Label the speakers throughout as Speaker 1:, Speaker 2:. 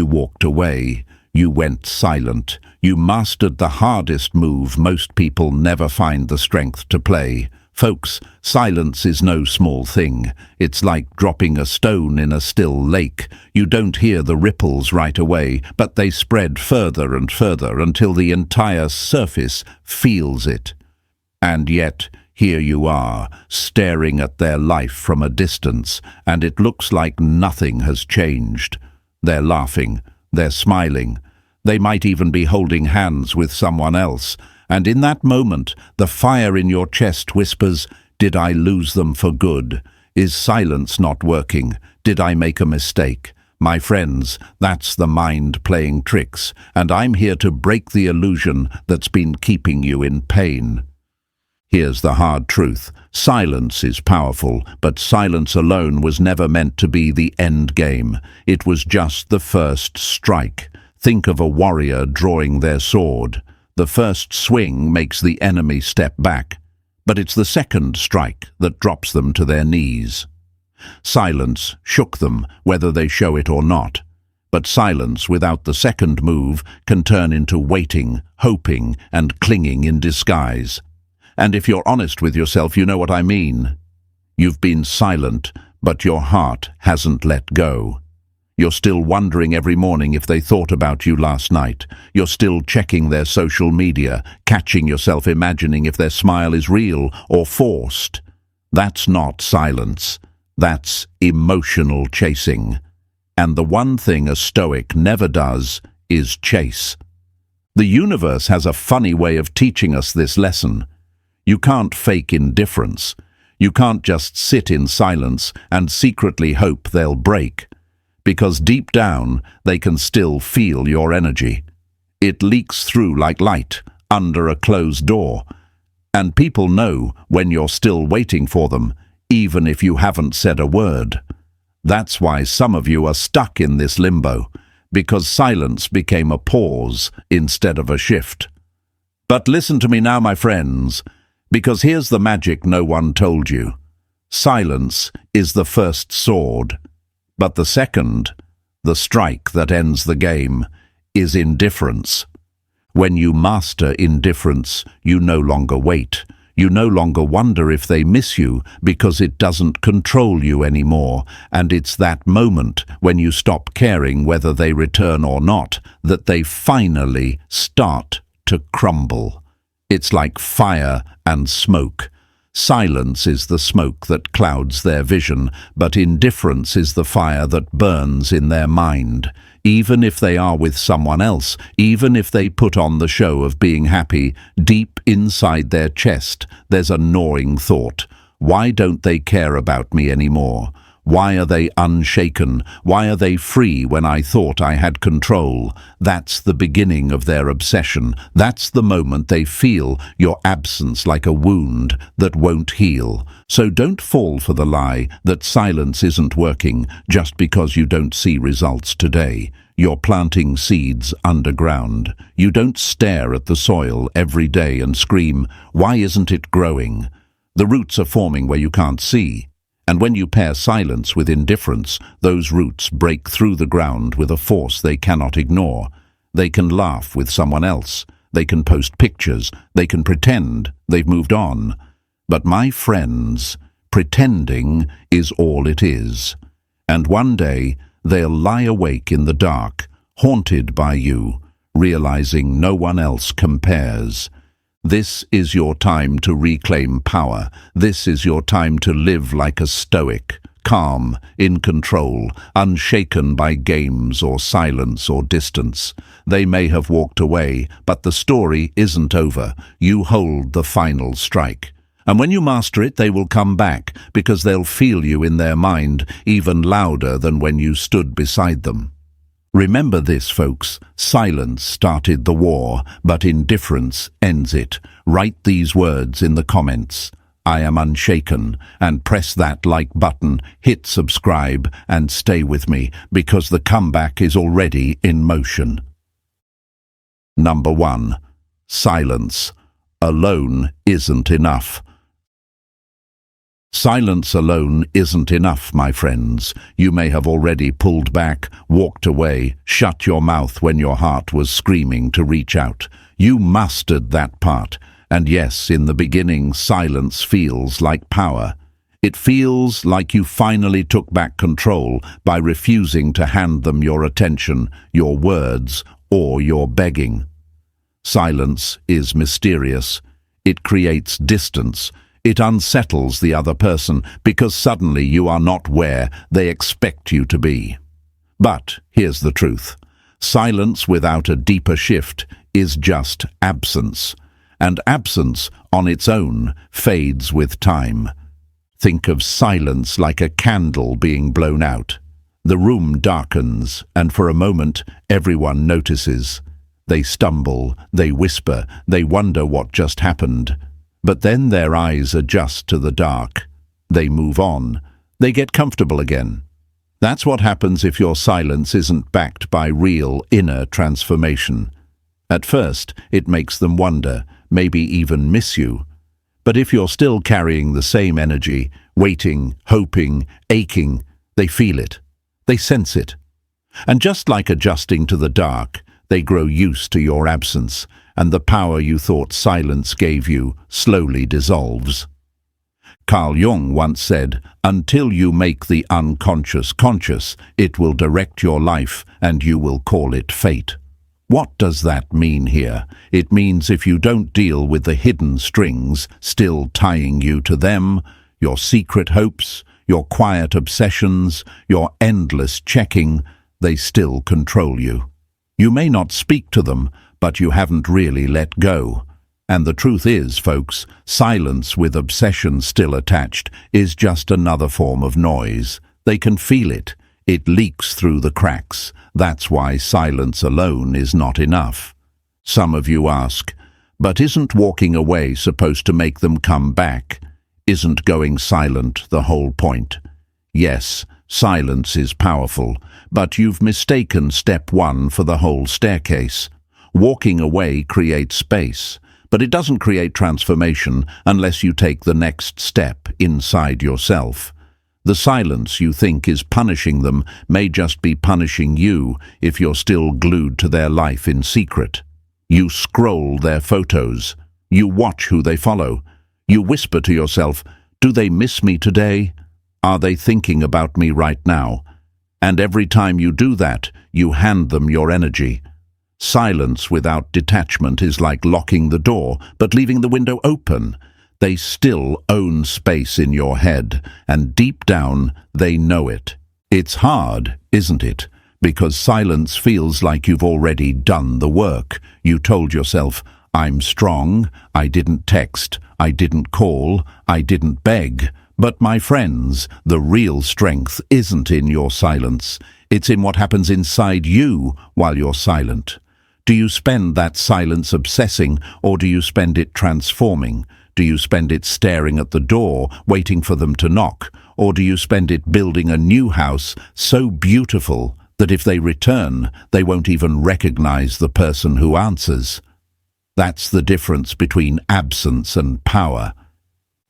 Speaker 1: You walked away. You went silent. You mastered the hardest move most people never find the strength to play. Folks, silence is no small thing. It's like dropping a stone in a still lake. You don't hear the ripples right away, but they spread further and further until the entire surface feels it. And yet, here you are, staring at their life from a distance, and it looks like nothing has changed. They're laughing. They're smiling. They might even be holding hands with someone else. And in that moment, the fire in your chest whispers, "Did I lose them for good? Is silence not working? Did I make a mistake?" My friends, that's the mind playing tricks, and I'm here to break the illusion that's been keeping you in pain. Here's the hard truth. Silence is powerful, but silence alone was never meant to be the end game. It was just the first strike. Think of a warrior drawing their sword. The first swing makes the enemy step back, but it's the second strike that drops them to their knees. Silence shook them, whether they show it or not. But silence without the second move can turn into waiting, hoping, and clinging in disguise. And if you're honest with yourself, you know what I mean. You've been silent, but your heart hasn't let go. You're still wondering every morning if they thought about you last night. You're still checking their social media, catching yourself imagining if their smile is real or forced. That's not silence. That's emotional chasing. And the one thing a stoic never does is chase. The universe has a funny way of teaching us this lesson. You can't fake indifference. You can't just sit in silence and secretly hope they'll break. Because deep down, they can still feel your energy. It leaks through like light under a closed door. And people know when you're still waiting for them, even if you haven't said a word. That's why some of you are stuck in this limbo, because silence became a pause instead of a shift. But listen to me now, my friends, because here's the magic no one told you. Silence is the first sword. But the second, the strike that ends the game, is indifference. When you master indifference, you no longer wait. You no longer wonder if they miss you because it doesn't control you anymore. And it's that moment when you stop caring whether they return or not that they finally start to crumble. It's like fire and smoke. Silence is the smoke that clouds their vision, but indifference is the fire that burns in their mind. Even if they are with someone else, even if they put on the show of being happy, deep inside their chest, there's a gnawing thought. Why don't they care about me anymore? Why are they unshaken? Why are they free when I thought I had control? That's the beginning of their obsession. That's the moment they feel your absence like a wound that won't heal. So don't fall for the lie that silence isn't working just because you don't see results today. You're planting seeds underground. You don't stare at the soil every day and scream, "Why isn't it growing?" The roots are forming where you can't see. And when you pair silence with indifference, those roots break through the ground with a force they cannot ignore. They can laugh with someone else. They can post pictures. They can pretend they've moved on. But my friends, pretending is all it is. And one day, they'll lie awake in the dark, haunted by you, realizing no one else compares. This is your time to reclaim power. This is your time to live like a stoic, calm, in control, unshaken by games or silence or distance. They may have walked away, but the story isn't over. You hold the final strike. And when you master it, they will come back, because they'll feel you in their mind, even louder than when you stood beside them. Remember this, folks. Silence started the war, but indifference ends it. Write these words in the comments. I am unshaken, and press that like button, hit subscribe, and stay with me, because the comeback is already in motion. Number 1. Silence alone isn't enough. Silence alone isn't enough, my friends. You may have already pulled back, walked away, shut your mouth when your heart was screaming to reach out. You mastered that part. And yes, in the beginning, silence feels like power. It feels like you finally took back control by refusing to hand them your attention, your words, or your begging. Silence is mysterious. It creates distance. It unsettles the other person because suddenly you are not where they expect you to be. But here's the truth. Silence without a deeper shift is just absence. And absence on its own fades with time. Think of silence like a candle being blown out. The room darkens, and for a moment everyone notices. They stumble, they whisper, they wonder what just happened. But then their eyes adjust to the dark. They move on. They get comfortable again. That's what happens if your silence isn't backed by real inner transformation. At first, it makes them wonder, maybe even miss you. But if you're still carrying the same energy, waiting, hoping, aching, they feel it. They sense it. And just like adjusting to the dark, they grow used to your absence, and the power you thought silence gave you slowly dissolves. Carl Jung once said, "Until you make the unconscious conscious, it will direct your life and you will call it fate." What does that mean here? It means if you don't deal with the hidden strings still tying you to them, your secret hopes, your quiet obsessions, your endless checking, they still control you. You may not speak to them, but you haven't really let go. And the truth is, folks, silence with obsession still attached is just another form of noise. They can feel it. It leaks through the cracks. That's why silence alone is not enough. Some of you ask, but isn't walking away supposed to make them come back? Isn't going silent the whole point? Yes, silence is powerful, but you've mistaken step one for the whole staircase. Walking away creates space, but it doesn't create transformation unless you take the next step inside yourself. The silence you think is punishing them may just be punishing you if you're still glued to their life in secret. You scroll their photos. You watch who they follow. You whisper to yourself, "Do they miss me today? Are they thinking about me right now?" And every time you do that, you hand them your energy. Silence without detachment is like locking the door but leaving the window open. They still own space in your head, and deep down they know it. It's hard, isn't it? Because silence feels like you've already done the work. You told yourself, "I'm strong, I didn't text, I didn't call, I didn't beg." But my friends, the real strength isn't in your silence. It's in what happens inside you while you're silent. Do you spend that silence obsessing, or do you spend it transforming? Do you spend it staring at the door, waiting for them to knock? Or do you spend it building a new house so beautiful that if they return, they won't even recognize the person who answers? That's the difference between absence and power.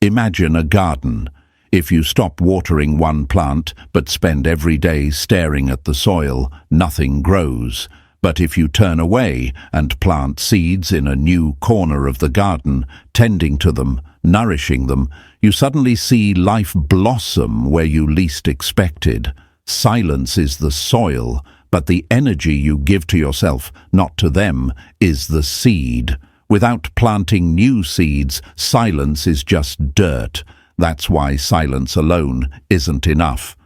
Speaker 1: Imagine a garden. If you stop watering one plant but spend every day staring at the soil, nothing grows. But if you turn away and plant seeds in a new corner of the garden, tending to them, nourishing them, you suddenly see life blossom where you least expected. Silence is the soil, but the energy you give to yourself, not to them, is the seed. Without planting new seeds, silence is just dirt. That's why silence alone isn't enough.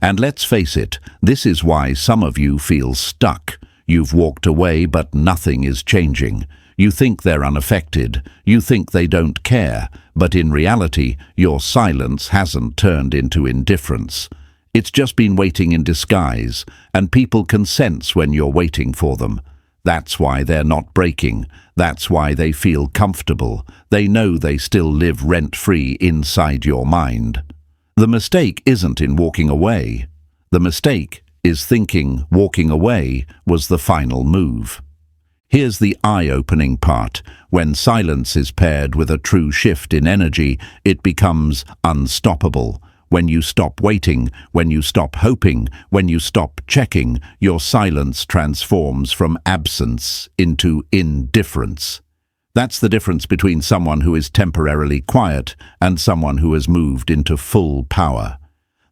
Speaker 1: And let's face it, this is why some of you feel stuck. You've walked away, but nothing is changing. You think they're unaffected. You think they don't care. But in reality, your silence hasn't turned into indifference. It's just been waiting in disguise, and people can sense when you're waiting for them. That's why they're not breaking. That's why they feel comfortable. They know they still live rent-free inside your mind. The mistake isn't in walking away. The mistake is thinking walking away was the final move. Here's the eye-opening part. When silence is paired with a true shift in energy, it becomes unstoppable. When you stop waiting, when you stop hoping, when you stop checking, your silence transforms from absence into indifference. That's the difference between someone who is temporarily quiet and someone who has moved into full power.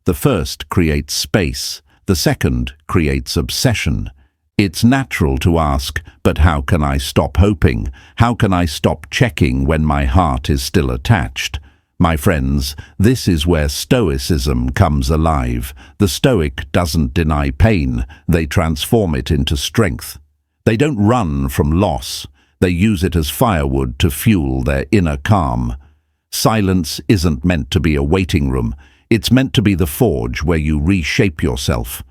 Speaker 1: The first creates space, the second creates obsession. It's natural to ask, but how can I stop hoping? How can I stop checking when my heart is still attached? My friends, this is where Stoicism comes alive. The Stoic doesn't deny pain, they transform it into strength. They don't run from loss, they use it as firewood to fuel their inner calm. Silence isn't meant to be a waiting room, it's meant to be the forge where you reshape yourself.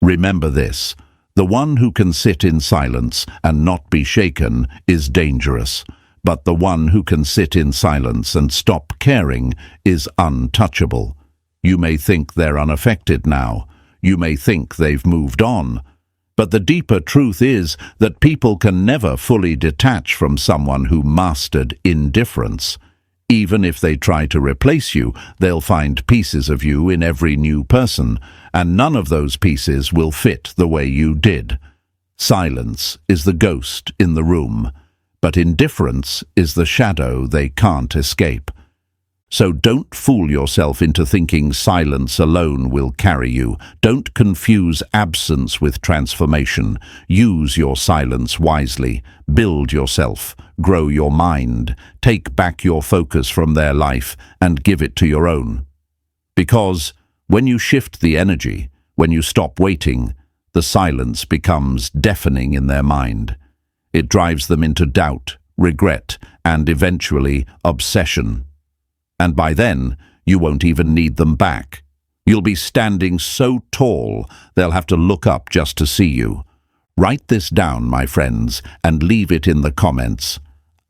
Speaker 1: Remember this, the one who can sit in silence and not be shaken is dangerous. But the one who can sit in silence and stop caring is untouchable. You may think they're unaffected now. You may think they've moved on. But the deeper truth is that people can never fully detach from someone who mastered indifference. Even if they try to replace you, they'll find pieces of you in every new person, and none of those pieces will fit the way you did. Silence is the ghost in the room. But indifference is the shadow they can't escape. So don't fool yourself into thinking silence alone will carry you. Don't confuse absence with transformation. Use your silence wisely. Build yourself. Grow your mind. Take back your focus from their life and give it to your own. Because when you shift the energy, when you stop waiting, the silence becomes deafening in their mind. It drives them into doubt, regret, and eventually obsession. And by then, you won't even need them back. You'll be standing so tall, they'll have to look up just to see you. Write this down, my friends, and leave it in the comments.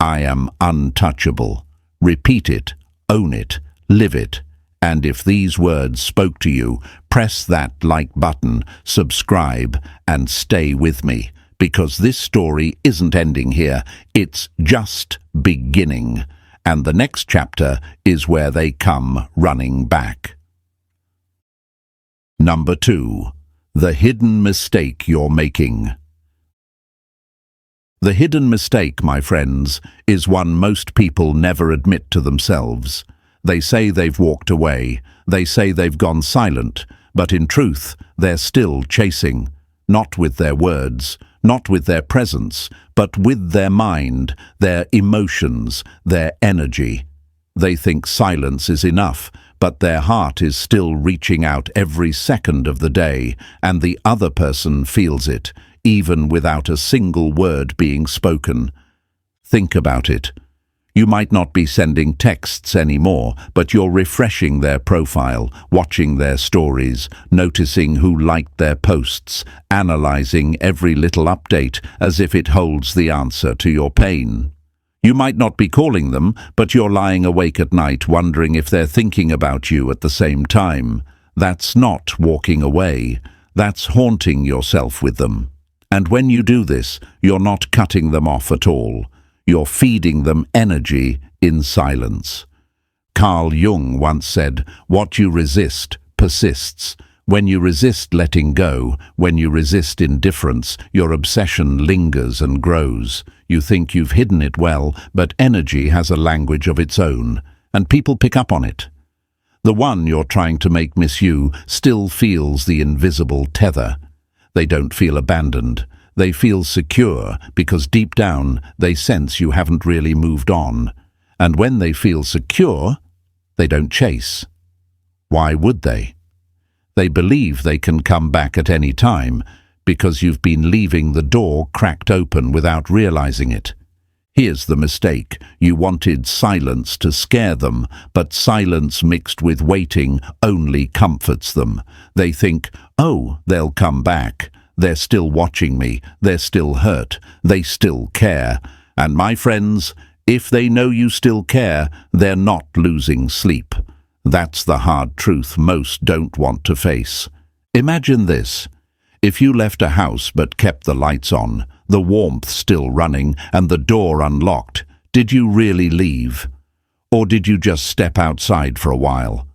Speaker 1: I am untouchable. Repeat it, own it, live it. And if these words spoke to you, press that like button, subscribe, and stay with me. Because this story isn't ending here, it's just beginning. And the next chapter is where they come running back. Number 2. The hidden mistake you're making. The hidden mistake, my friends, is one most people never admit to themselves. They say they've walked away, they say they've gone silent, but in truth, they're still chasing, not with their words, not with their presence, but with their mind, their emotions, their energy. They think silence is enough, but their heart is still reaching out every second of the day, and the other person feels it, even without a single word being spoken. Think about it. You might not be sending texts anymore, but you're refreshing their profile, watching their stories, noticing who liked their posts, analyzing every little update as if it holds the answer to your pain. You might not be calling them, but you're lying awake at night wondering if they're thinking about you at the same time. That's not walking away. That's haunting yourself with them. And when you do this, you're not cutting them off at all. You're feeding them energy in silence. Carl Jung once said, "What you resist persists." When you resist letting go, when you resist indifference, your obsession lingers and grows. You think you've hidden it well, but energy has a language of its own, and people pick up on it. The one you're trying to make miss you still feels the invisible tether. They don't feel abandoned. They feel secure because deep down they sense you haven't really moved on. And when they feel secure, they don't chase. Why would they? They believe they can come back at any time because you've been leaving the door cracked open without realizing it. Here's the mistake. You wanted silence to scare them, but silence mixed with waiting only comforts them. They think, oh, they'll come back. They're still watching me, they're still hurt, they still care. And my friends, if they know you still care, they're not losing sleep. That's the hard truth most don't want to face. Imagine this. If you left a house but kept the lights on, the warmth still running, and the door unlocked, did you really leave? Or did you just step outside for a while?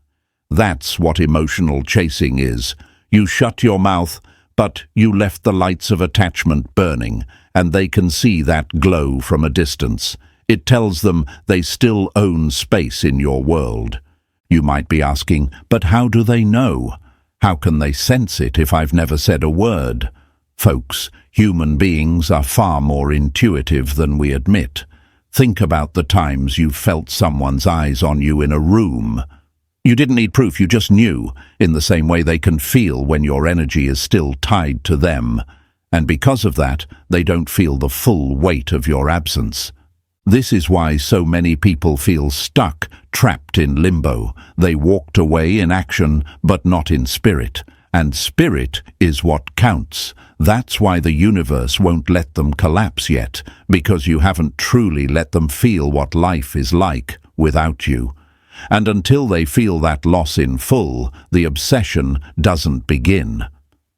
Speaker 1: That's what emotional chasing is. You shut your mouth, but you left the lights of attachment burning, and they can see that glow from a distance. It tells them they still own space in your world. You might be asking, but how do they know? How can they sense it if I've never said a word? Folks, human beings are far more intuitive than we admit. Think about the times you've felt someone's eyes on you in a room. You didn't need proof, you just knew, in the same way they can feel when your energy is still tied to them. And because of that, they don't feel the full weight of your absence. This is why so many people feel stuck, trapped in limbo. They walked away in action, but not in spirit. And spirit is what counts. That's why the universe won't let them collapse yet, because you haven't truly let them feel what life is like without you. And until they feel that loss in full, the obsession doesn't begin.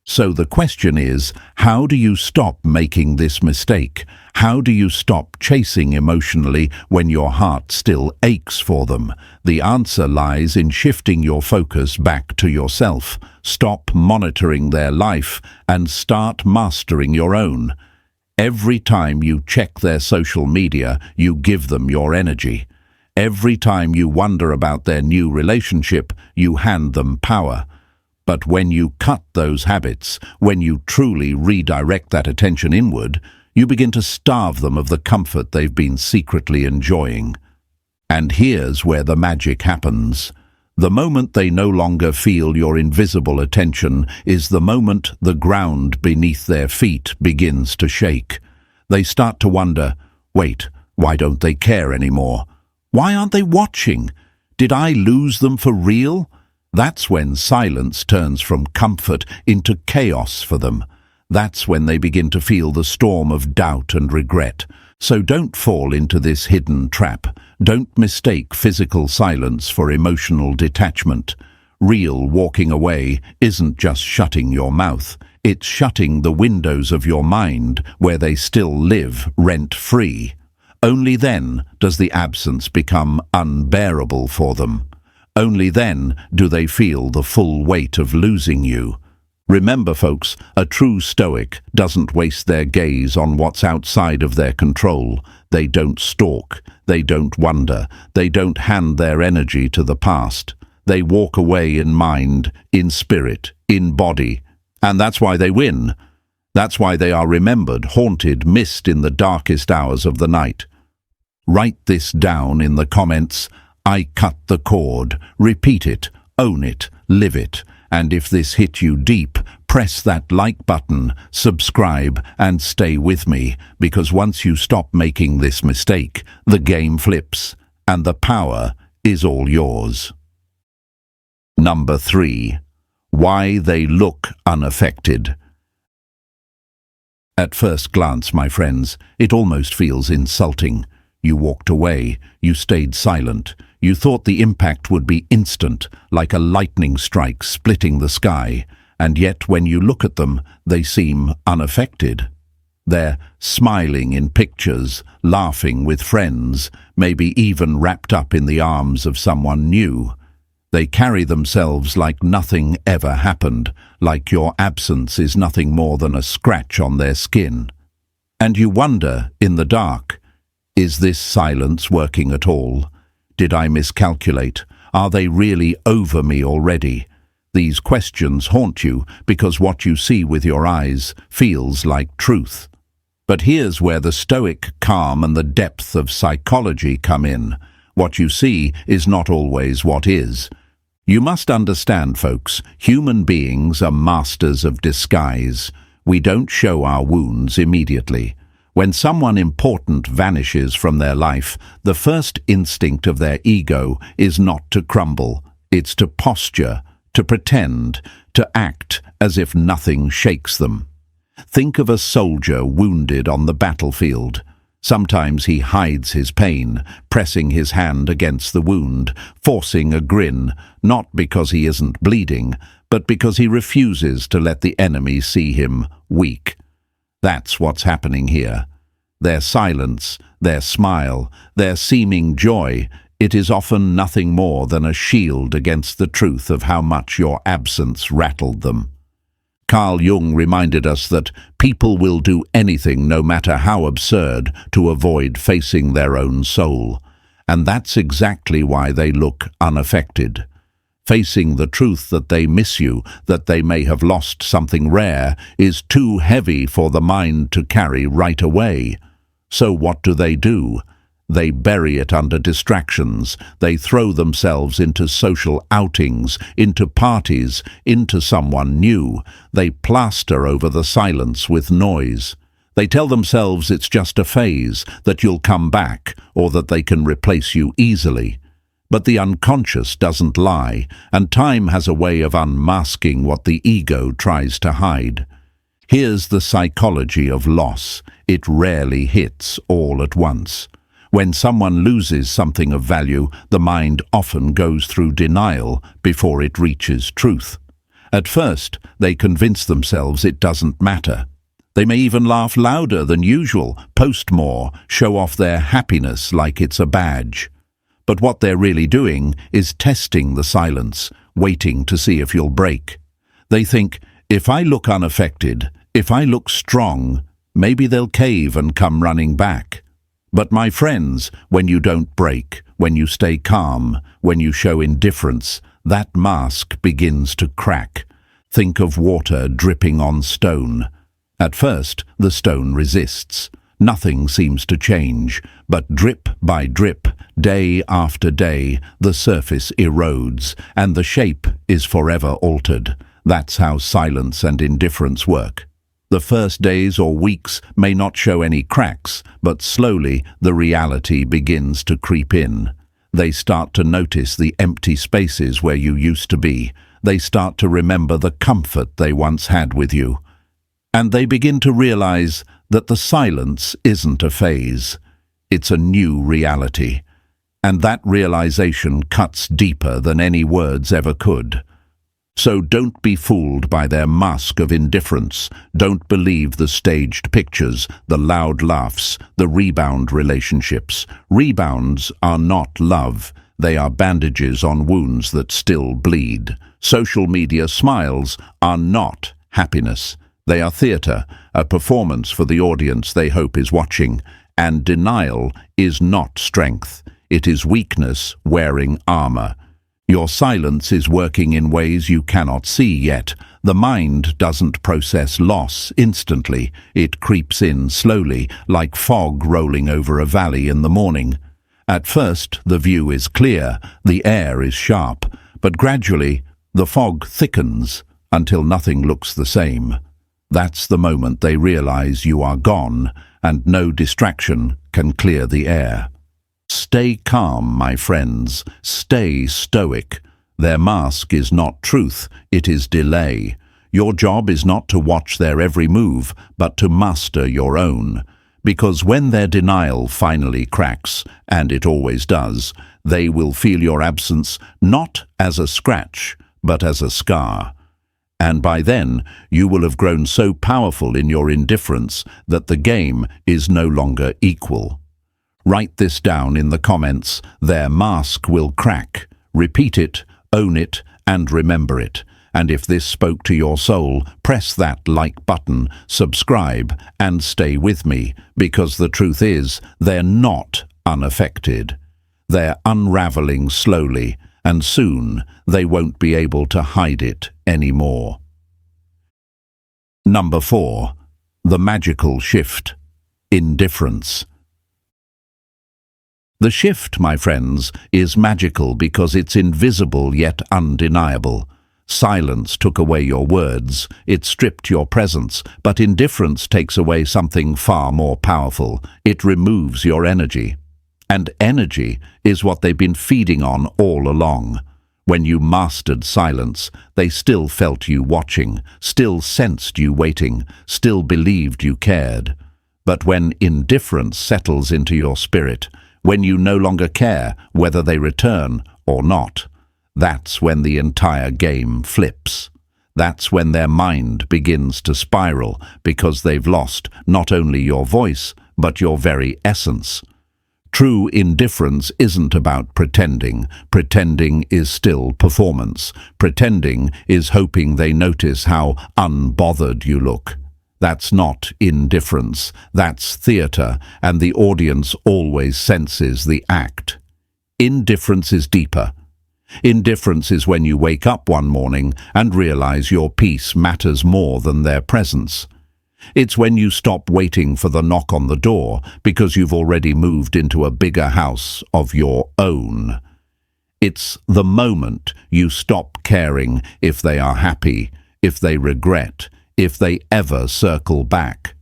Speaker 1: So the question is, how do you stop making this mistake? How do you stop chasing emotionally when your heart still aches for them? The answer lies in shifting your focus back to yourself. Stop monitoring their life and start mastering your own. Every time you check their social media, you give them your energy. Every time you wonder about their new relationship, you hand them power. But when you cut those habits, when you truly redirect that attention inward, you begin to starve them of the comfort they've been secretly enjoying. And here's where the magic happens. The moment they no longer feel your invisible attention is the moment the ground beneath their feet begins to shake. They start to wonder, wait, why don't they care anymore? Why aren't they watching? Did I lose them for real? That's when silence turns from comfort into chaos for them. That's when they begin to feel the storm of doubt and regret. So don't fall into this hidden trap. Don't mistake physical silence for emotional detachment. Real walking away isn't just shutting your mouth. It's shutting the windows of your mind where they still live rent-free. Only then does the absence become unbearable for them. Only then do they feel the full weight of losing you. Remember, folks, a true Stoic doesn't waste their gaze on what's outside of their control. They don't stalk. They don't wonder. They don't hand their energy to the past. They walk away in mind, in spirit, in body. And that's why they win. That's why they are remembered, haunted, missed in the darkest hours of the night. Write this down in the comments. I cut the cord. Repeat it, own it, live it. And if this hit you deep, press that like button, subscribe, and stay with me, because once you stop making this mistake, the game flips, and the power is all yours. Number 3. Why they look unaffected. At first glance, my friends, it almost feels insulting. You walked away. You stayed silent. You thought the impact would be instant, like a lightning strike splitting the sky. And yet, when you look at them, they seem unaffected. They're smiling in pictures, laughing with friends, maybe even wrapped up in the arms of someone new. They carry themselves like nothing ever happened, like your absence is nothing more than a scratch on their skin. And you wonder, in the dark, is this silence working at all? Did I miscalculate? Are they really over me already? These questions haunt you because what you see with your eyes feels like truth. But here's where the Stoic calm and the depth of psychology come in. What you see is not always what is. You must understand, folks, human beings are masters of disguise. We don't show our wounds immediately. When someone important vanishes from their life, the first instinct of their ego is not to crumble. It's to posture, to pretend, to act as if nothing shakes them. Think of a soldier wounded on the battlefield. Sometimes he hides his pain, pressing his hand against the wound, forcing a grin, not because he isn't bleeding, but because he refuses to let the enemy see him weak. That's what's happening here. Their silence, their smile, their seeming joy, it is often nothing more than a shield against the truth of how much your absence rattled them. Carl Jung reminded us that people will do anything, no matter how absurd, to avoid facing their own soul. And that's exactly why they look unaffected. Facing the truth that they miss you, that they may have lost something rare, is too heavy for the mind to carry right away. So what do? They bury it under distractions. They throw themselves into social outings, into parties, into someone new. They plaster over the silence with noise. They tell themselves it's just a phase, that you'll come back, or that they can replace you easily. But the unconscious doesn't lie, and time has a way of unmasking what the ego tries to hide. Here's the psychology of loss. It rarely hits all at once. When someone loses something of value, the mind often goes through denial before it reaches truth. At first, they convince themselves it doesn't matter. They may even laugh louder than usual, post more, show off their happiness like it's a badge. But what they're really doing is testing the silence, waiting to see if you'll break. They think, if I look unaffected, if I look strong, maybe they'll cave and come running back. But my friends, when you don't break, when you stay calm, when you show indifference, that mask begins to crack. Think of water dripping on stone. At first, the stone resists. Nothing seems to change, but drip by drip, day after day, the surface erodes, and the shape is forever altered. That's how silence and indifference work. The first days or weeks may not show any cracks, but slowly the reality begins to creep in. They start to notice the empty spaces where you used to be. They start to remember the comfort they once had with you. And they begin to realize that the silence isn't a phase. It's a new reality. And that realization cuts deeper than any words ever could. So don't be fooled by their mask of indifference. Don't believe the staged pictures, the loud laughs, the rebound relationships. Rebounds are not love. They are bandages on wounds that still bleed. Social media smiles are not happiness. They are theater, a performance for the audience they hope is watching. And denial is not strength. It is weakness wearing armor. Your silence is working in ways you cannot see yet. The mind doesn't process loss instantly. It creeps in slowly, like fog rolling over a valley in the morning. At first, the view is clear, the air is sharp, but gradually, the fog thickens until nothing looks the same. That's the moment they realize you are gone, and no distraction can clear the air. Stay calm, my friends. Stay stoic. Their mask is not truth, it is delay. Your job is not to watch their every move, but to master your own. Because when their denial finally cracks, and it always does, they will feel your absence not as a scratch, but as a scar. And by then, you will have grown so powerful in your indifference that the game is no longer equal. Write this down in the comments. Their mask will crack. Repeat it, own it, and remember it. And if this spoke to your soul, press that like button, subscribe, and stay with me, because the truth is, they're not unaffected. They're unraveling slowly, and soon they won't be able to hide it anymore. Number 4. The magical shift. Indifference. The shift, my friends, is magical because it's invisible yet undeniable. Silence took away your words, it stripped your presence, but indifference takes away something far more powerful. It removes your energy. And energy is what they've been feeding on all along. When you mastered silence, they still felt you watching, still sensed you waiting, still believed you cared. But when indifference settles into your spirit, when you no longer care whether they return or not, that's when the entire game flips. That's when their mind begins to spiral, because they've lost not only your voice, but your very essence. True indifference isn't about pretending. Pretending is still performance. Pretending is hoping they notice how unbothered you look. That's not indifference, that's theatre, and the audience always senses the act. Indifference is deeper. Indifference is when you wake up one morning and realize your peace matters more than their presence. It's when you stop waiting for the knock on the door because you've already moved into a bigger house of your own. It's the moment you stop caring if they are happy, if they regret, if they ever circle back.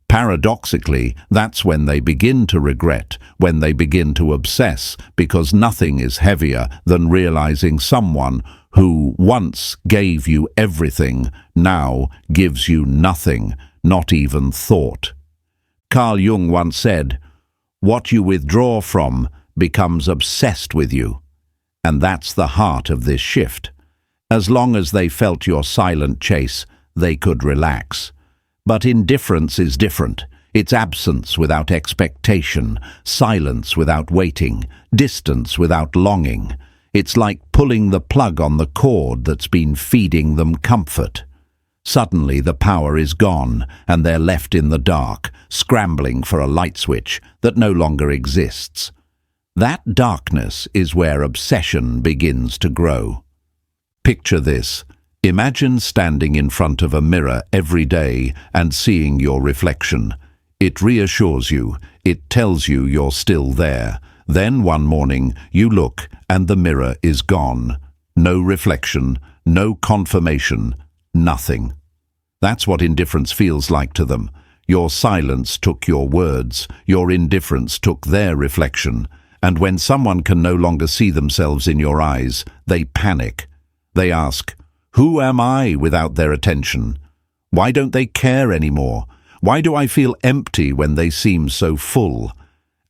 Speaker 1: Paradoxically, that's when they begin to regret, when they begin to obsess, because nothing is heavier than realizing someone who once gave you everything now gives you nothing, not even thought. Carl Jung once said, "What you withdraw from becomes obsessed with you." And that's the heart of this shift. As long as they felt your silent chase, they could relax. But indifference is different. It's absence without expectation, silence without waiting, distance without longing. It's like pulling the plug on the cord that's been feeding them comfort. Suddenly the power is gone, and they're left in the dark, scrambling for a light switch that no longer exists. That darkness is where obsession begins to grow. Picture this. Imagine standing in front of a mirror every day and seeing your reflection. It reassures you. It tells you you're still there. Then one morning you look and the mirror is gone. No reflection, no confirmation, nothing. That's what indifference feels like to them. Your silence took your words, your indifference took their reflection. And when someone can no longer see themselves in your eyes, they panic. They ask, "Who am I without their attention? Why don't they care anymore? Why do I feel empty when they seem so full?"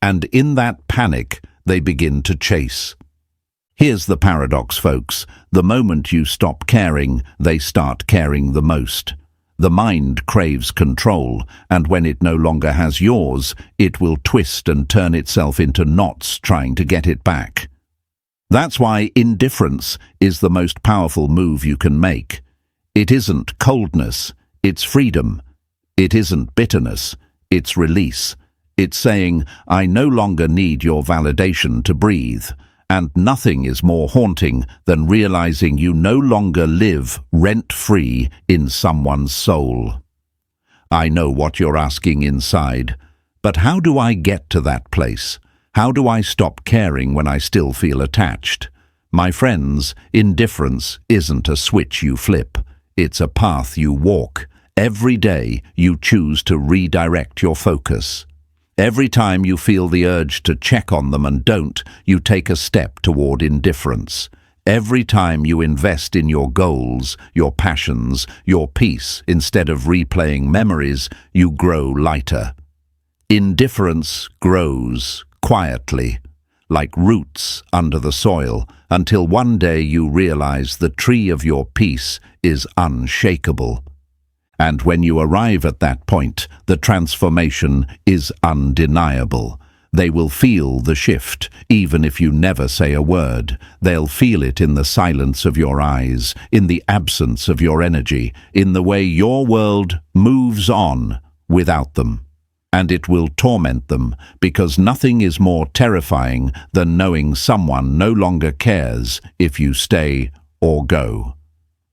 Speaker 1: And in that panic, they begin to chase. Here's the paradox, folks. The moment you stop caring, they start caring the most. The mind craves control, and when it no longer has yours, it will twist and turn itself into knots trying to get it back. That's why indifference is the most powerful move you can make. It isn't coldness, it's freedom. It isn't bitterness, it's release. It's saying, "I no longer need your validation to breathe." And nothing is more haunting than realizing you no longer live rent-free in someone's soul. I know what you're asking inside, but how do I get to that place? How do I stop caring when I still feel attached? My friends, indifference isn't a switch you flip. It's a path you walk. Every day you choose to redirect your focus. Every time you feel the urge to check on them and don't, you take a step toward indifference. Every time you invest in your goals, your passions, your peace, instead of replaying memories, you grow lighter. Indifference grows quietly, like roots under the soil, until one day you realize the tree of your peace is unshakable. And when you arrive at that point, the transformation is undeniable. They will feel the shift, even if you never say a word. They'll feel it in the silence of your eyes, in the absence of your energy, in the way your world moves on without them. And it will torment them, because nothing is more terrifying than knowing someone no longer cares if you stay or go.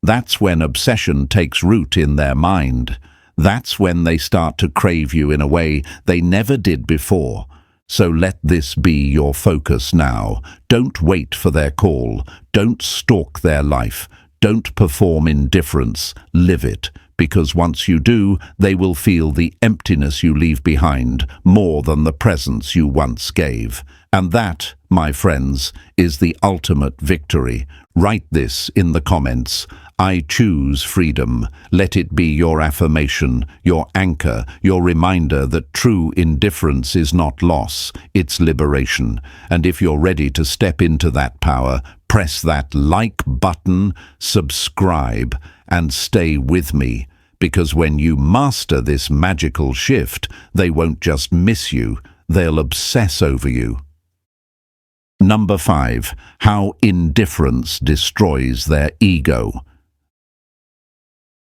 Speaker 1: That's when obsession takes root in their mind. That's when they start to crave you in a way they never did before. So let this be your focus now. Don't wait for their call. Don't stalk their life. Don't perform indifference. Live it. Because once you do, they will feel the emptiness you leave behind more than the presence you once gave. And that, my friends, is the ultimate victory. Write this in the comments. I choose freedom. Let it be your affirmation, your anchor, your reminder that true indifference is not loss, it's liberation. And if you're ready to step into that power, Press that like button, subscribe, and stay with me, because when you master this magical shift, they won't just miss you, they'll obsess over you. Number 5. How indifference destroys their ego.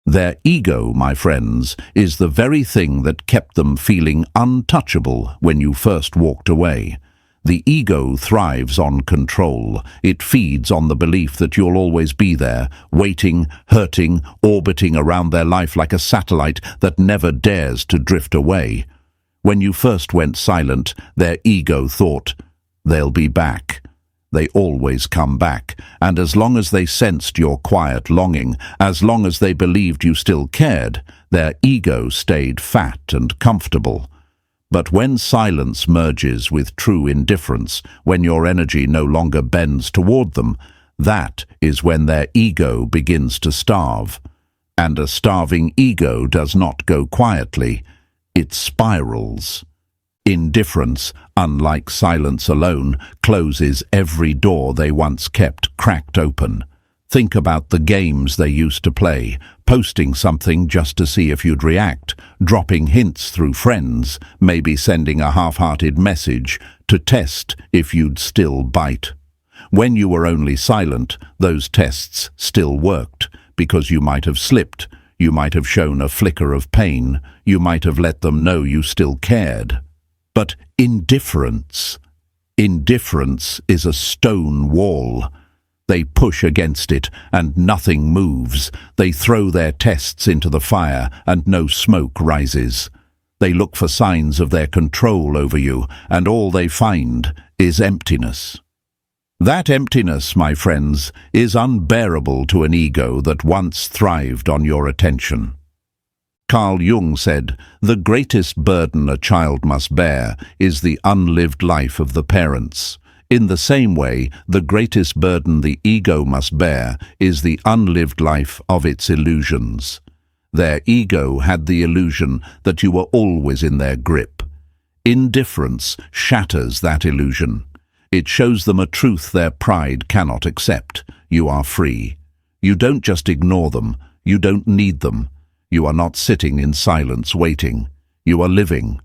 Speaker 1: Their ego, my friends, is the very thing that kept them feeling untouchable when you first walked away. The ego thrives on control. It feeds on the belief that you'll always be there, waiting, hurting, orbiting around their life like a satellite that never dares to drift away. When you first went silent, their ego thought, they'll be back. They always come back, and as long as they sensed your quiet longing, as long as they believed you still cared, their ego stayed fat and comfortable. But when silence merges with true indifference, when your energy no longer bends toward them, that is when their ego begins to starve. And a starving ego does not go quietly, it spirals. Indifference, unlike silence alone, closes every door they once kept cracked open. Think about the games they used to play, posting something just to see if you'd react, dropping hints through friends, maybe sending a half-hearted message to test if you'd still bite. When you were only silent, those tests still worked, because you might have slipped, you might have shown a flicker of pain, you might have let them know you still cared. But indifference is a stone wall. They push against it, and nothing moves. They throw their tests into the fire, and no smoke rises. They look for signs of their control over you, and all they find is emptiness. That emptiness, my friends, is unbearable to an ego that once thrived on your attention. Carl Jung said, "The greatest burden a child must bear is the unlived life of the parents." In the same way, the greatest burden the ego must bear is the unlived life of its illusions. Their ego had the illusion that you were always in their grip. Indifference shatters that illusion. It shows them a truth their pride cannot accept. You are free. You don't just ignore them. You don't need them. You are not sitting in silence waiting. You are living.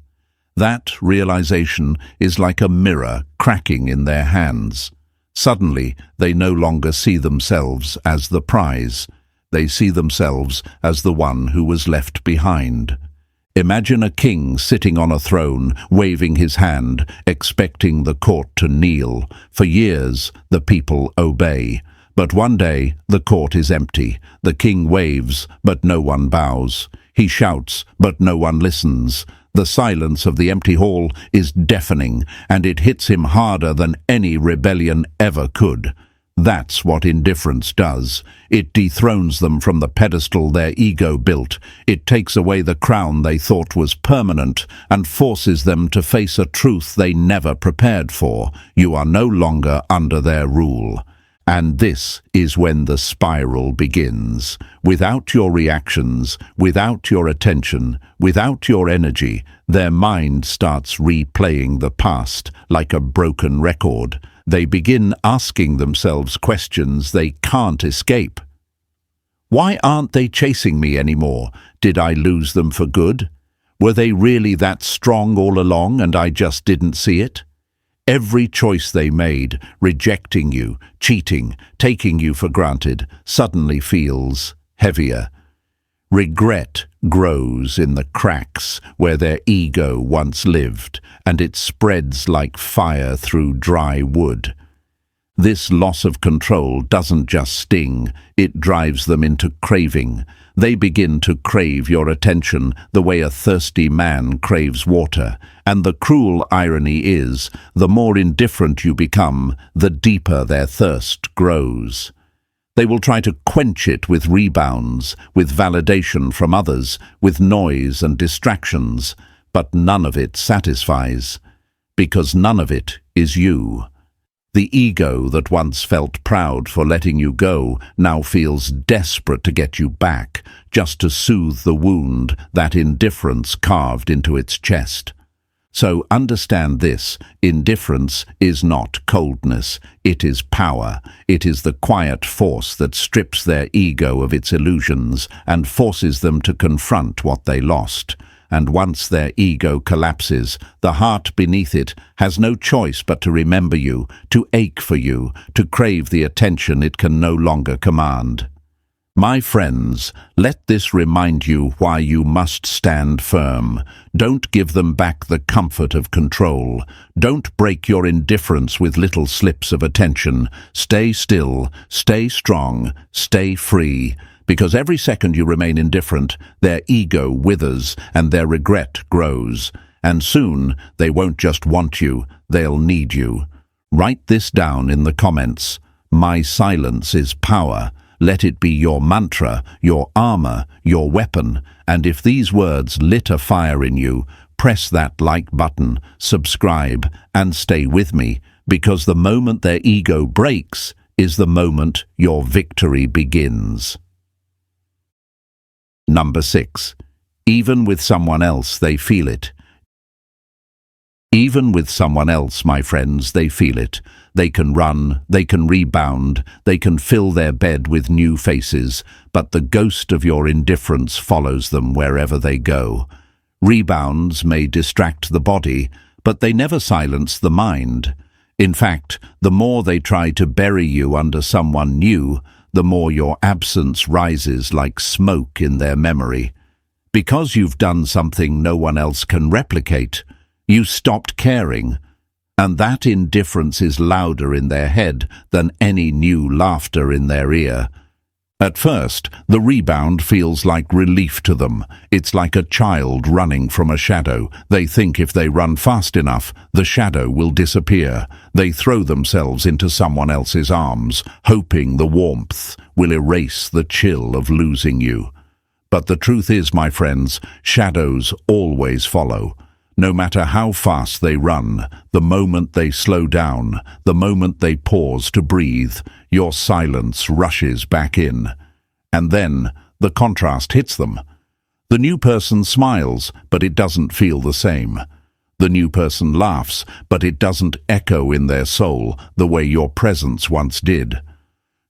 Speaker 1: That realization is like a mirror cracking in their hands. Suddenly, they no longer see themselves as the prize. They see themselves as the one who was left behind. Imagine a king sitting on a throne, waving his hand, expecting the court to kneel. For years, the people obey. But one day, the court is empty. The king waves, but no one bows. He shouts, but no one listens. The silence of the empty hall is deafening, and it hits him harder than any rebellion ever could. That's what indifference does. It dethrones them from the pedestal their ego built. It takes away the crown they thought was permanent and forces them to face a truth they never prepared for. You are no longer under their rule. And this is when the spiral begins. Without your reactions, without your attention, without your energy, their mind starts replaying the past like a broken record. They begin asking themselves questions they can't escape. Why aren't they chasing me anymore? Did I lose them for good? Were they really that strong all along and I just didn't see it? Every choice they made, rejecting you, cheating, taking you for granted, suddenly feels heavier. Regret grows in the cracks where their ego once lived, and it spreads like fire through dry wood. This loss of control doesn't just sting, it drives them into craving. They begin to crave your attention the way a thirsty man craves water. And the cruel irony is, the more indifferent you become, the deeper their thirst grows. They will try to quench it with rebounds, with validation from others, with noise and distractions, but none of it satisfies, because none of it is you. The ego that once felt proud for letting you go now feels desperate to get you back, just to soothe the wound that indifference carved into its chest. So understand this: indifference is not coldness, it is power. It is the quiet force that strips their ego of its illusions and forces them to confront what they lost. And once their ego collapses, the heart beneath it has no choice but to remember you, to ache for you, to crave the attention it can no longer command. My friends, let this remind you why you must stand firm. Don't give them back the comfort of control. Don't break your indifference with little slips of attention. Stay still, stay strong, stay free. Because every second you remain indifferent, their ego withers and their regret grows. And soon, they won't just want you, they'll need you. Write this down in the comments. My silence is power. Let it be your mantra, your armor, your weapon. And if these words lit a fire in you, press that like button, subscribe, and stay with me, because the moment their ego breaks is the moment your victory begins. Number 6. Even with someone else, they feel it. Even with someone else, my friends, they feel it. They can run, they can rebound, they can fill their bed with new faces, but the ghost of your indifference follows them wherever they go. Rebounds may distract the body, but they never silence the mind. In fact, the more they try to bury you under someone new, the more your absence rises like smoke in their memory. Because you've done something no one else can replicate, you stopped caring, and that indifference is louder in their head than any new laughter in their ear. At first, the rebound feels like relief to them. It's like a child running from a shadow. They think if they run fast enough, the shadow will disappear. They throw themselves into someone else's arms, hoping the warmth will erase the chill of losing you. But the truth is, my friends, shadows always follow. No matter how fast they run, the moment they slow down, the moment they pause to breathe, your silence rushes back in. And then the contrast hits them. The new person smiles, but it doesn't feel the same. The new person laughs, but it doesn't echo in their soul the way your presence once did.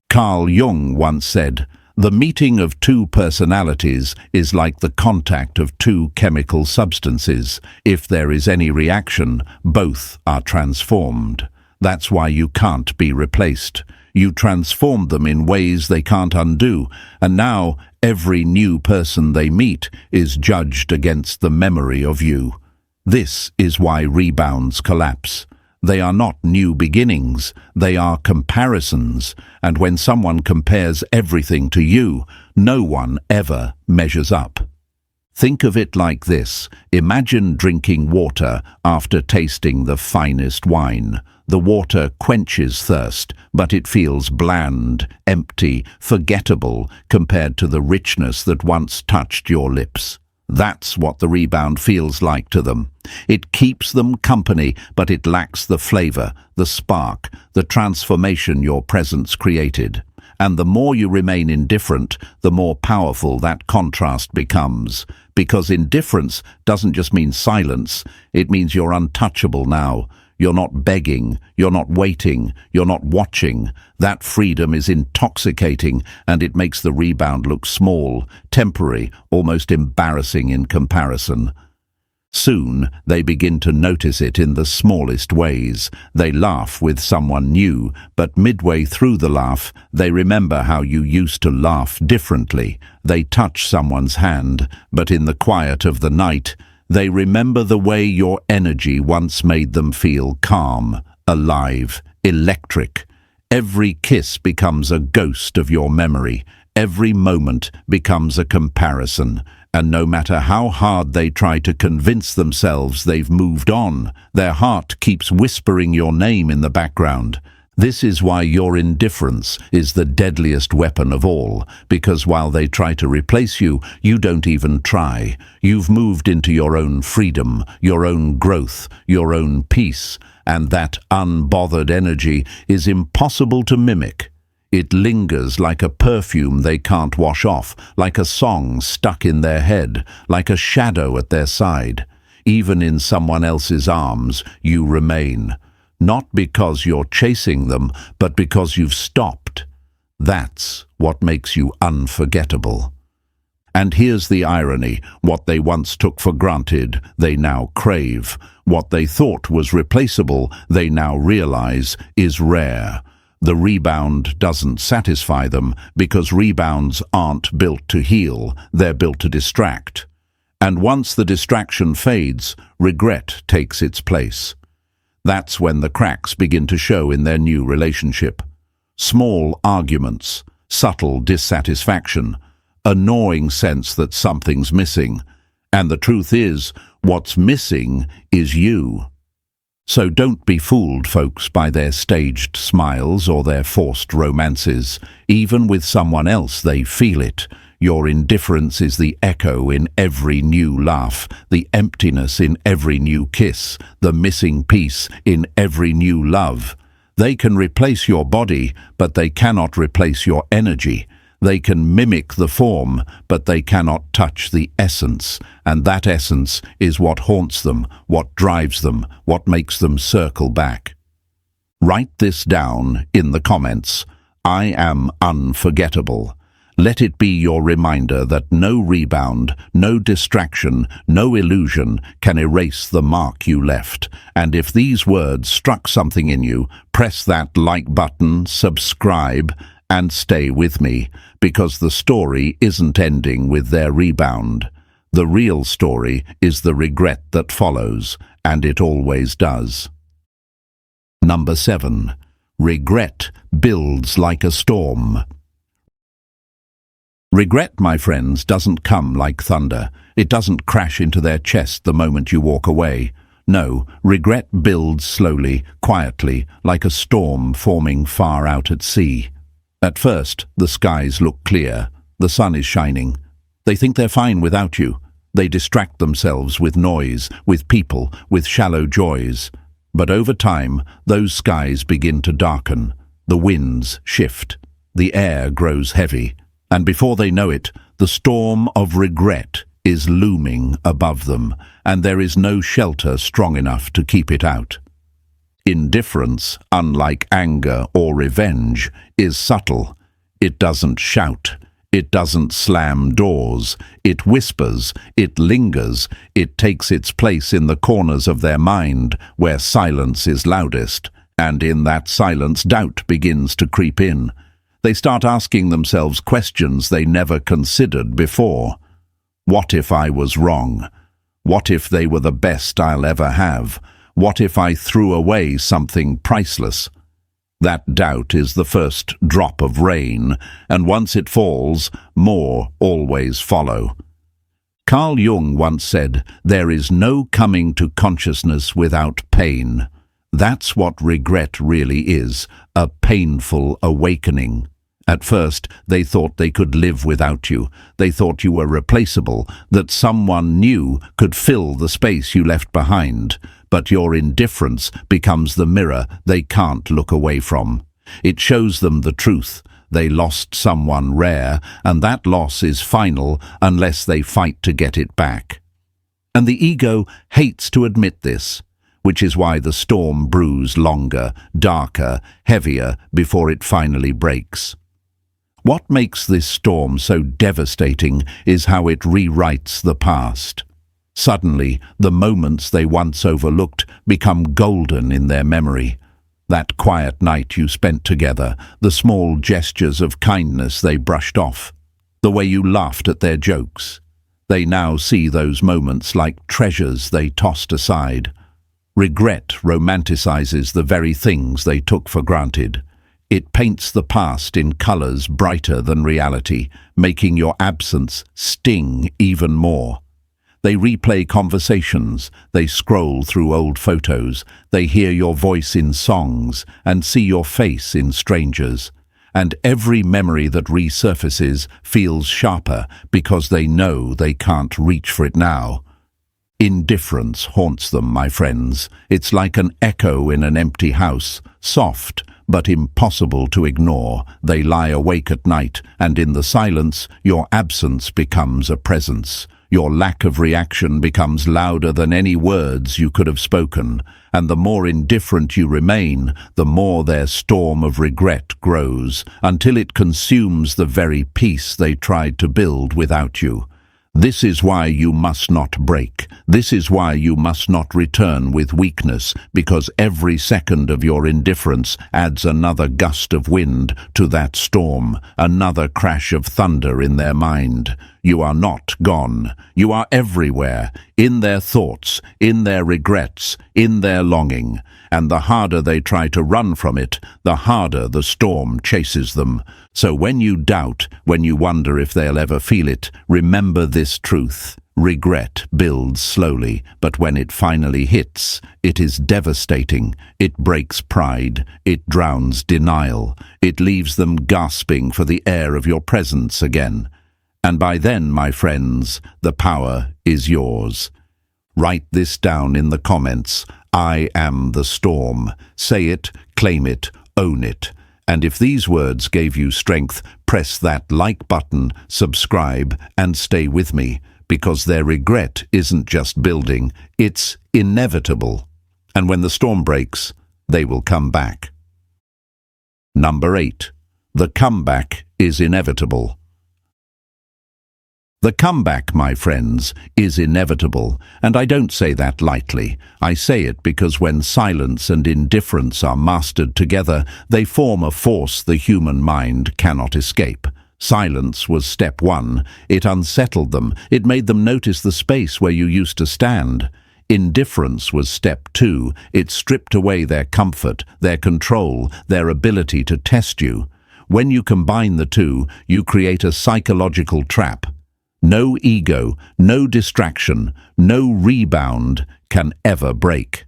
Speaker 1: Carl Jung once said, "The meeting of two personalities is like the contact of two chemical substances. If there is any reaction, both are transformed. That's why you can't be replaced. You transformed them in ways they can't undo, and now every new person they meet is judged against the memory of you. This is why rebounds collapse. They are not new beginnings, they are comparisons, and when someone compares everything to you, no one ever measures up. Think of it like this. Imagine drinking water after tasting the finest wine. The water quenches thirst, but it feels bland, empty, forgettable compared to the richness that once touched your lips. That's what the rebound feels like to them. It keeps them company, but it lacks the flavor, the spark, the transformation your presence created. And the more you remain indifferent, the more powerful that contrast becomes. Because indifference doesn't just mean silence, it means you're untouchable now. You're not begging, you're not waiting, you're not watching. That freedom is intoxicating, and it makes the rebound look small, temporary, almost embarrassing in comparison. Soon, they begin to notice it in the smallest ways. They laugh with someone new, but midway through the laugh, they remember how you used to laugh differently. They touch someone's hand, but in the quiet of the night, they remember the way your energy once made them feel calm, alive, electric. Every kiss becomes a ghost of your memory. Every moment becomes a comparison. And no matter how hard they try to convince themselves they've moved on, their heart keeps whispering your name in the background. This is why your indifference is the deadliest weapon of all, because while they try to replace you, you don't even try. You've moved into your own freedom, your own growth, your own peace, and that unbothered energy is impossible to mimic. It lingers like a perfume they can't wash off, like a song stuck in their head, like a shadow at their side. even in someone else's arms, you remain. Not because you're chasing them, but because you've stopped. That's what makes you unforgettable. And here's the irony. What they once took for granted, they now crave. What they thought was replaceable, they now realize is rare. The rebound doesn't satisfy them because rebounds aren't built to heal, they're built to distract. And once the distraction fades, regret takes its place. That's when the cracks begin to show in their new relationship. Small arguments, subtle dissatisfaction, a gnawing sense that something's missing. And the truth is, what's missing is you. So don't be fooled, folks, by their staged smiles or their forced romances. Even with someone else, they feel it. Your indifference is the echo in every new laugh, the emptiness in every new kiss, the missing piece in every new love. They can replace your body, but they cannot replace your energy. They can mimic the form, but they cannot touch the essence, and that essence is what haunts them, what drives them, what makes them circle back. Write this down in the comments. I am unforgettable. Let it be your reminder that no rebound, no distraction, no illusion can erase the mark you left. And if these words struck something in you, press that like button, subscribe, and stay with me, because the story isn't ending with their rebound. The real story is the regret that follows, and it always does. Number 7. Regret builds like a storm. Regret, my friends, doesn't come like thunder. It doesn't crash into their chest the moment you walk away. No, regret builds slowly, quietly, like a storm forming far out at sea. At first, the skies look clear. The sun is shining. They think they're fine without you. They distract themselves with noise, with people, with shallow joys. But over time, those skies begin to darken. The winds shift. The air grows heavy. And before they know it, the storm of regret is looming above them, and there is no shelter strong enough to keep it out. Indifference, unlike anger or revenge, is subtle. It doesn't shout. It doesn't slam doors. It whispers. It lingers. It takes its place in the corners of their mind, where silence is loudest. And in that silence, doubt begins to creep in. They start asking themselves questions they never considered before. What if I was wrong? What if they were the best I'll ever have? What if I threw away something priceless? That doubt is the first drop of rain, and once it falls, more always follow. Carl Jung once said, "There is no coming to consciousness without pain." That's what regret really is, a painful awakening. At first, they thought they could live without you. They thought you were replaceable, that someone new could fill the space you left behind. But your indifference becomes the mirror they can't look away from. It shows them the truth. They lost someone rare, and that loss is final unless they fight to get it back. And the ego hates to admit this, which is why the storm brews longer, darker, heavier before it finally breaks. What makes this storm so devastating is how it rewrites the past. Suddenly, the moments they once overlooked become golden in their memory. That quiet night you spent together, the small gestures of kindness they brushed off, the way you laughed at their jokes. They now see those moments like treasures they tossed aside. Regret romanticizes the very things they took for granted. It paints the past in colors brighter than reality, making your absence sting even more. They replay conversations, they scroll through old photos, they hear your voice in songs and see your face in strangers. And every memory that resurfaces feels sharper because they know they can't reach for it now. Indifference haunts them, my friends. It's like an echo in an empty house, soft but impossible to ignore. They lie awake at night, and in the silence, your absence becomes a presence. Your lack of reaction becomes louder than any words you could have spoken, and the more indifferent you remain, the more their storm of regret grows, until it consumes the very peace they tried to build without you. This is why you must not break. This is why you must not return with weakness, because every second of your indifference adds another gust of wind to that storm, another crash of thunder in their mind. You are not gone. You are everywhere, in their thoughts, in their regrets, in their longing. And the harder they try to run from it, the harder the storm chases them. So when you doubt, when you wonder if they'll ever feel it, remember this truth. Regret builds slowly, but when it finally hits, it is devastating. It breaks pride. It drowns denial. It leaves them gasping for the air of your presence again. And by then, my friends, the power is yours. Write this down in the comments. I am the storm. Say it, claim it, own it. And if these words gave you strength, press that like button, subscribe, and stay with me, because their regret isn't just building, it's inevitable. And when the storm breaks, they will come back. Number 8. The comeback is inevitable. The comeback, my friends, is inevitable, and I don't say that lightly. I say it because when silence and indifference are mastered together, they form a force the human mind cannot escape. Silence was step 1. It unsettled them. It made them notice the space where you used to stand. Indifference was step 2. It stripped away their comfort, their control, their ability to test you. When you combine the two, you create a psychological trap. No ego, no distraction, no rebound can ever break.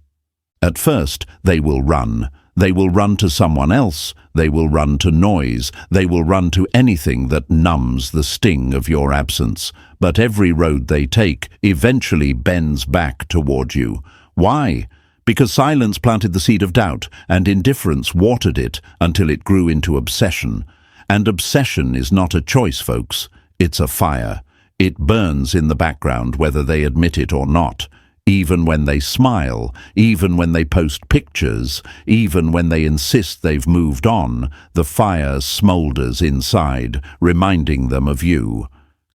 Speaker 1: At first, they will run. They will run to someone else. They will run to noise. They will run to anything that numbs the sting of your absence. But every road they take eventually bends back toward you. Why? Because silence planted the seed of doubt, and indifference watered it until it grew into obsession. And obsession is not a choice, folks. It's a fire. It burns in the background whether they admit it or not. Even when they smile, even when they post pictures, even when they insist they've moved on, the fire smolders inside, reminding them of you.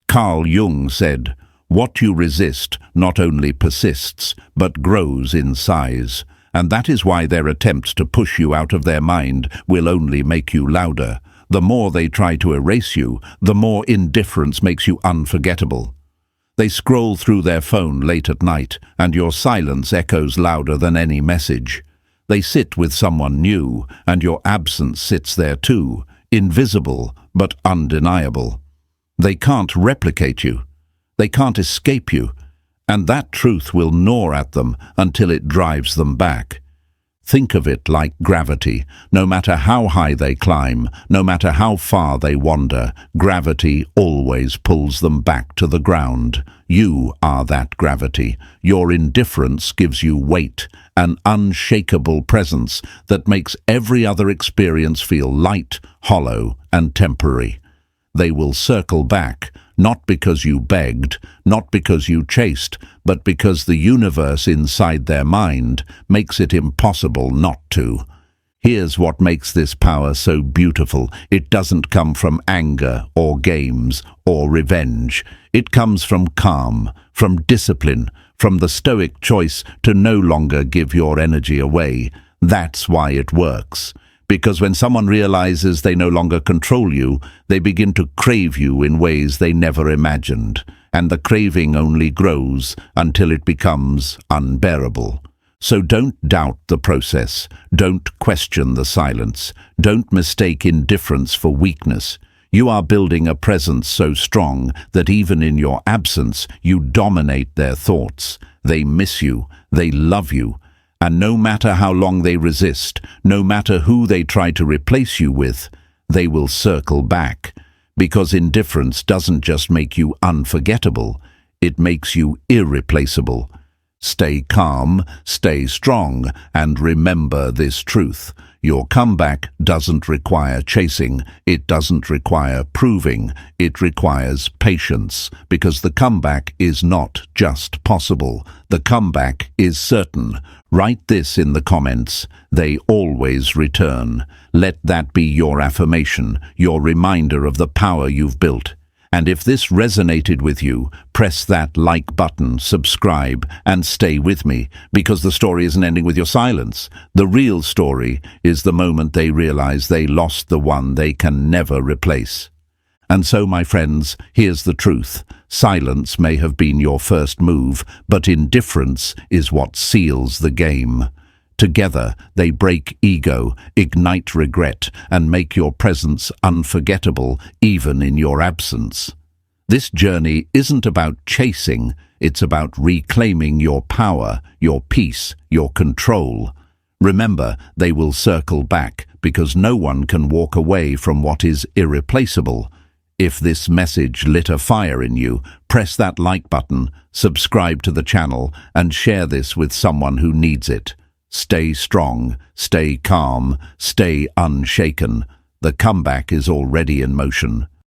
Speaker 1: Carl Jung said, "What you resist not only persists, but grows in size." And that is why their attempts to push you out of their mind will only make you louder. The more they try to erase you, the more indifference makes you unforgettable. They scroll through their phone late at night, and your silence echoes louder than any message. They sit with someone new, and your absence sits there too, invisible but undeniable. They can't replicate you. They can't escape you, and that truth will gnaw at them until it drives them back. Think of it like gravity. No matter how high they climb, no matter how far they wander, gravity always pulls them back to the ground. You are that gravity. Your indifference gives you weight, an unshakable presence that makes every other experience feel light, hollow, and temporary. They will circle back, not because you begged, not because you chased, but because the universe inside their mind makes it impossible not to. Here's what makes this power so beautiful. It doesn't come from anger or games or revenge. It comes from calm, from discipline, from the stoic choice to no longer give your energy away. That's why it works. Because when someone realizes they no longer control you, they begin to crave you in ways they never imagined. And the craving only grows until it becomes unbearable. So don't doubt the process. Don't question the silence. Don't mistake indifference for weakness. You are building a presence so strong that even in your absence, you dominate their thoughts. They miss you. They love you. And no matter how long they resist, no matter who they try to replace you with, they will circle back. Because indifference doesn't just make you unforgettable, it makes you irreplaceable. Stay calm, stay strong, and remember this truth. Your comeback doesn't require chasing, it doesn't require proving, it requires patience, because the comeback is not just possible, the comeback is certain. Write this in the comments: they always return. Let that be your affirmation, your reminder of the power you've built. And if this resonated with you, press that like button, subscribe, and stay with me, because the story isn't ending with your silence. The real story is the moment they realize they lost the one they can never replace. And so, my friends, here's the truth. Silence may have been your first move, but indifference is what seals the game. Together, they break ego, ignite regret, and make your presence unforgettable, even in your absence. This journey isn't about chasing, it's about reclaiming your power, your peace, your control. Remember, they will circle back, because no one can walk away from what is irreplaceable. If this message lit a fire in you, press that like button, subscribe to the channel, and share this with someone who needs it. Stay strong, stay calm, stay unshaken. The comeback is already in motion.